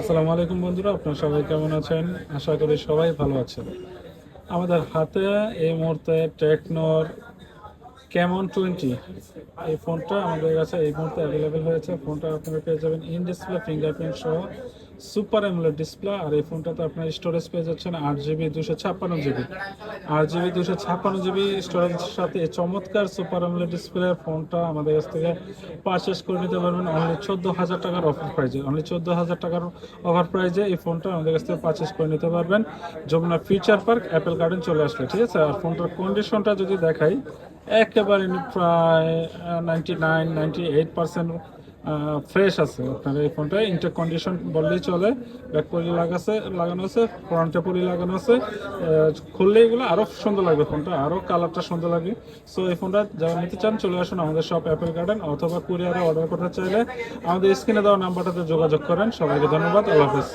আসসালামু আলাইকুম বন্ধুরা, আপনারা সবাই কেমন আছেন? আশা করি সবাই ভালো আছেন। আমাদের হাতে এই মুহূর্তে টেকনোর ক্যামন 20 এই ফোনটা আমাদের কাছে এই মুহূর্তে অ্যাভেলেবেল হয়েছে। ফোনটা আপনারা পেয়ে যাবেন ইন ডিসপ্লে ফিঙ্গারপ্রিন্ট সহ সুপার অ্যামোলেড ডিসপ্লে। আর এই ফোনটাতে আপনার স্টোরেজ পেয়ে যাচ্ছেন 8 জিবি 256 জিবি। 8 জিবি 256 জিবি স্টোরেজের সাথে এই চমৎকার সুপার অ্যামোলেড ডিসপ্লে ফোনটা আমাদের কাছ থেকে পারচেস করে নিতে পারবেন অনলি 14,000 টাকার অফার প্রাইজে। অনলি 14,000 টাকার অফার প্রাইজে এই ফোনটা আমাদের কাছ থেকে পারচেস করে নিতে পারবেন Jamuna future park apple garden চলে আসলে, ঠিক আছে? আর ফোনটার কন্ডিশনটা যদি দেখাই, একেবারে প্রায় 99-98% ফ্রেশ আছে। আপনার এই ফোনটা ইন্টার কন্ডিশন বললেই চলে। ব্যাক পলি লাগানো আছে, ফ্রন্টে পলি লাগানো আছে। খুললে এগুলো আরও সুন্দর লাগবে, ফোনটা আরও কালারটা সুন্দর লাগবে। সো এই ফোনটা যারা নিতে চান চলে আসুন আমাদের শপ অ্যাপেল গার্ডেন, অথবা কুরিয়ারে অর্ডার করতে চাইলে আমাদের স্ক্রিনে দেওয়া নাম্বারটাতে যোগাযোগ করেন। সবাইকে ধন্যবাদ, আল্লাহ হাফেজ।